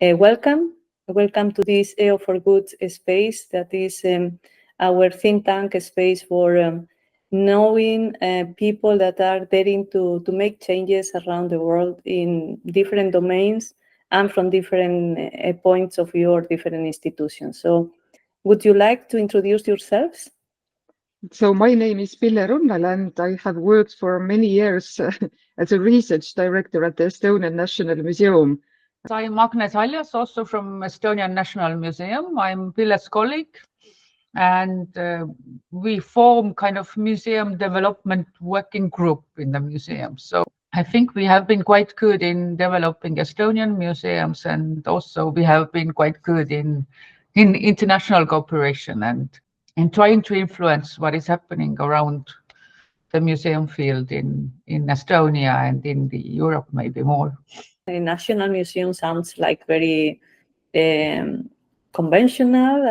Welcome to this Eoh-for-Good space that is our think tank space for knowing people that are daring to make changes around the world in different domains and from different points of view or different institutions. So would you like to introduce yourselves? So my name is Pille Runnel and I have worked for many years as a research director at the Estonian National Museum. I'm Agnes Aljas, also from Estonian National Museum. I'm Pille's colleague, and we form kind of museum development working group in the museum. So I think we have been quite good in developing Estonian museums, and also we have been quite good in international cooperation and in trying to influence what is happening around the museum field in Estonia and in the Europe maybe more. The National Museum sounds like very conventional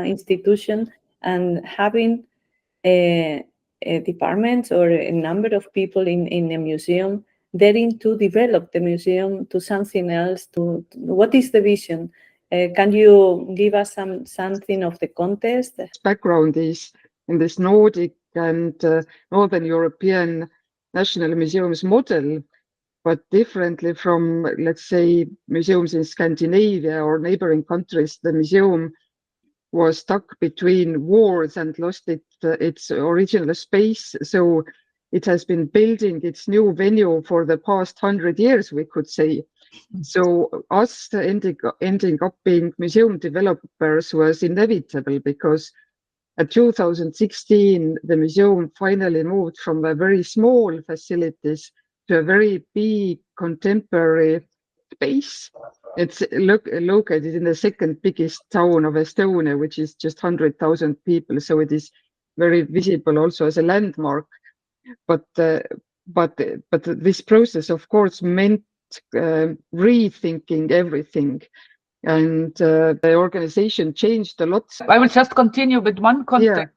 institution, and having a department or a number of people in a museum daring to develop the museum to something else. To what is the vision? Can you give us something of the context? Background is in this Nordic and Northern European National Museums model, but differently from, let's say, museums in Scandinavia or neighboring countries. The museum was stuck between wars and lost its original space. So it has been building its new venue for the past 100 years, we could say. So us ending up being museum developers was inevitable, because in 2016, the museum finally moved from a very small facilities to a very big contemporary space. It's located in the second biggest town of Estonia, which is just 100,000 people. So it is very visible also as a landmark. But this process, of course, meant rethinking everything. And the organization changed a lot. I will just continue with one context,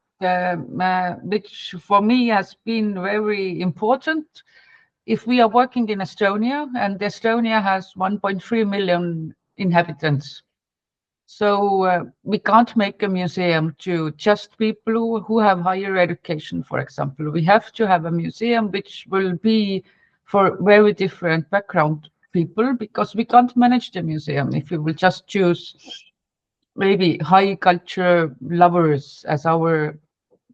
which for me has been very important. If we are working in Estonia, and Estonia has 1.3 million inhabitants, so we can't make a museum to just people who have higher education, for example. We have to have a museum which will be for very different background people, because we can't manage the museum if we will just choose maybe high culture lovers as our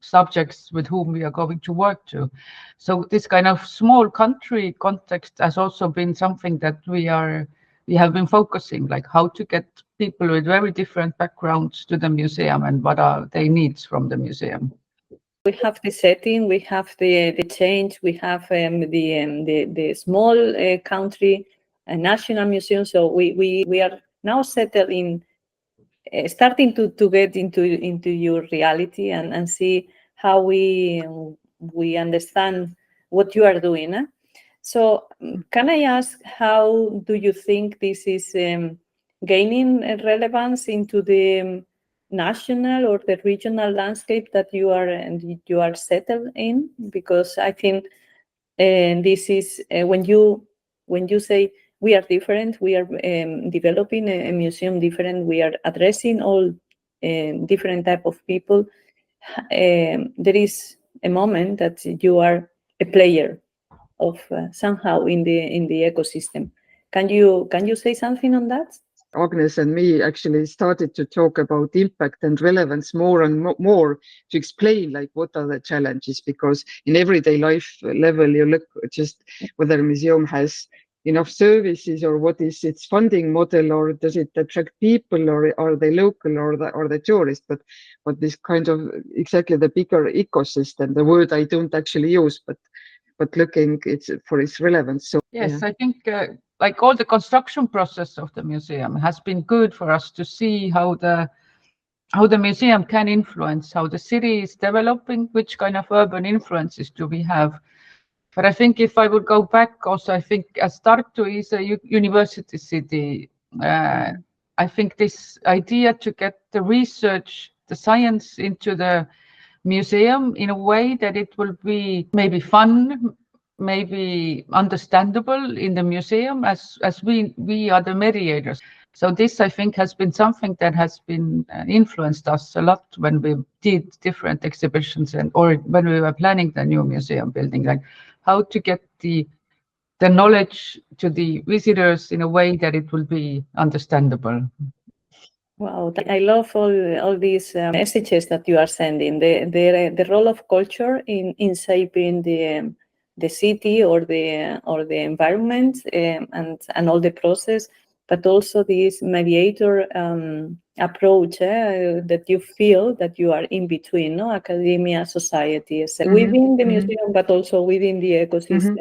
subjects with whom we are going to work to. So this kind of small country context has also been something that we have been focusing, like how to get people with very different backgrounds to the museum and what are their needs from the museum. We have the setting, we have the change, we have the small country national museum. So we are now settled in starting to get into your reality and see how we understand what you are doing. So can I ask, how do you think this is gaining relevance into the national or the regional landscape that you are settled in? Because I think this is when you say we are different, we are developing a museum different, we are addressing all different type of people. There is a moment that you are a player of somehow in the ecosystem. Can you say something on that? Agnes and me actually started to talk about impact and relevance more and more to explain like what are the challenges, because in everyday life level you look just whether a museum has enough services or what is its funding model, or does it attract people, or are they local or the tourists, but this kind of exactly the bigger ecosystem, the word I don't actually use, but looking for its relevance. So yes, yeah. I think like all the construction process of the museum has been good for us to see how the museum can influence how the city is developing, which kind of urban influences do we have. But I think if I would go back also, I think as Tartu is a university city, I think this idea to get the research, the science into the museum in a way that it will be maybe fun, maybe understandable in the museum, as we are the mediators. So this, I think, has been something that has been influenced us a lot when we did different exhibitions or when we were planning the new museum building, like how to get the knowledge to the visitors in a way that it will be understandable. Wow, I love all these messages that you are sending. The role of culture in shaping the city or the environment and all the process, but also this mediator approach that you feel that you are in between, no, academia, society, within the museum, but also within the ecosystem.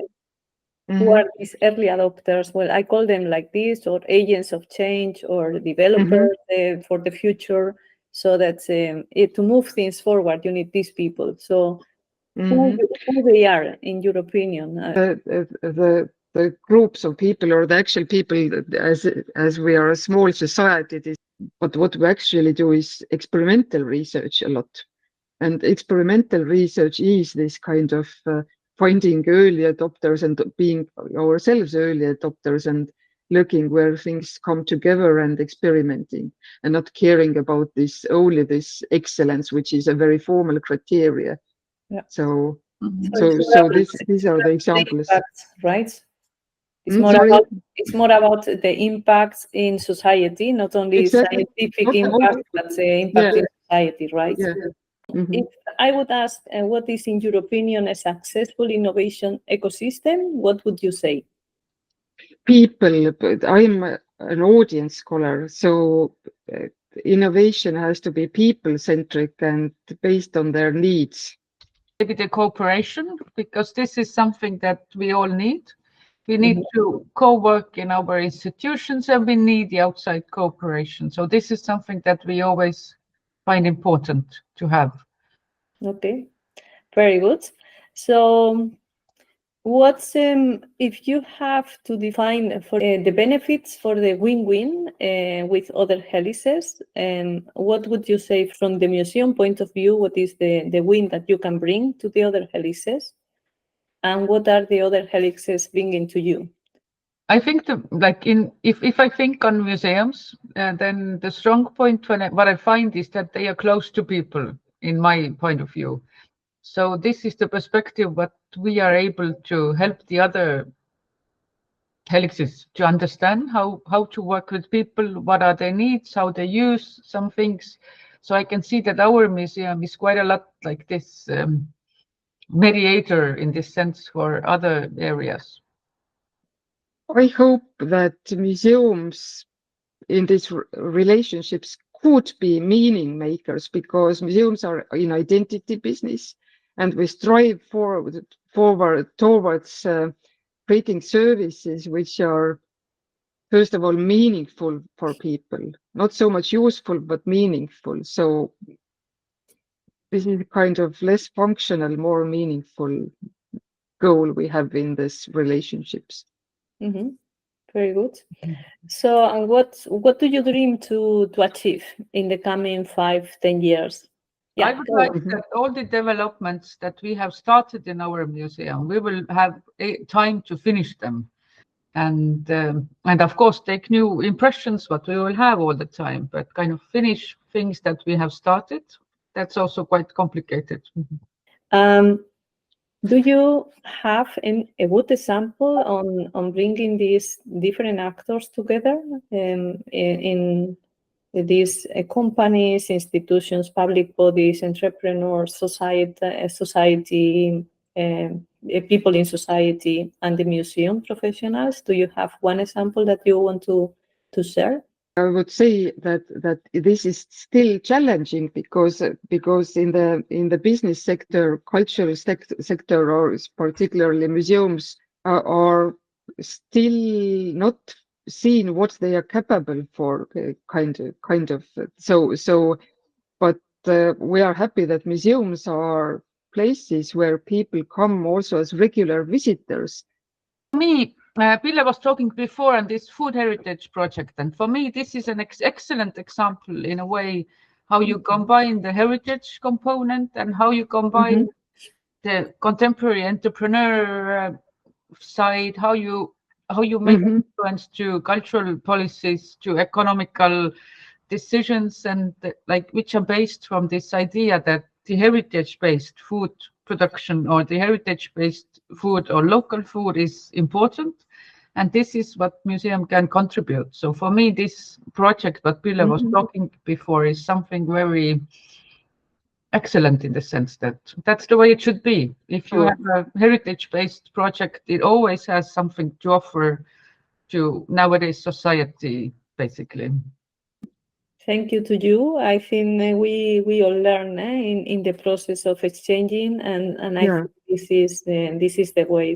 Who are these early adopters? Well, I call them like this, or agents of change, or developers for the future. So that to move things forward, you need these people. So who they are, in your opinion? The groups of people or the actual people, as we are a small society, but what we actually do is experimental research a lot. And experimental research is this kind of finding early adopters and being ourselves early adopters and looking where things come together and experimenting and not caring about only this excellence, which is a very formal criteria. Yeah. So these are the examples. Impacts, right? It's more about the impacts in society, not only scientific impact, but the impact in society, right? Yeah. If I would ask, what is, in your opinion, a successful innovation ecosystem, what would you say? People, but I'm an audience scholar, so innovation has to be people-centric and based on their needs. Maybe the cooperation, because this is something that we all need. We need to co-work in our institutions and we need the outside cooperation. So this is something that we always find important to have. Okay, very good. So what's if you have to define for the benefits for the win-win with other helices, what would you say from the museum point of view? What is the win that you can bring to the other helices, and what are the other helices bringing to you? I think if I think on museums, then the strong point what I find is that they are close to people, in my point of view. So this is the perspective what we are able to help the other helixes to understand how to work with people, what are their needs, how they use some things. So I can see that our museum is quite a lot like this mediator in this sense for other areas. I hope that museums in these relationships could be meaning makers, because museums are in identity business and we strive forward towards creating services which are, first of all, meaningful for people, not so much useful, but meaningful. So this is kind of less functional, more meaningful goal we have in these relationships. Very good. So, and what do you dream to achieve in the coming 5-10 years? Yeah, I would like that all the developments that we have started in our museum, we will have time to finish them, and of course take new impressions what we will have all the time, but kind of finish things that we have started. That's also quite complicated. Do you have a good example on bringing these different actors together in these companies, institutions, public bodies, entrepreneurs, society, people in society, and the museum professionals? Do you have one example that you want to share? I would say that this is still challenging because in the business sector, cultural sector, or particularly museums are still not seen what they are capable for, kind of. So, but we are happy that museums are places where people come also as regular visitors. For me, Pille was talking before on this food heritage project, and for me this is an excellent example in a way how you combine the heritage component and how you combine the contemporary entrepreneur side, how you how you make influence to cultural policies, to economical decisions, and like which are based from this idea that the heritage-based food production or the heritage-based food or local food is important. And this is what museum can contribute. So for me, this project, what Pille was talking before, is something very excellent in the sense that that's the way it should be. If you have a heritage-based project, it always has something to offer to nowadays society, basically. Thank you to you. I think we all learn in the process of exchanging, and I think this is the way.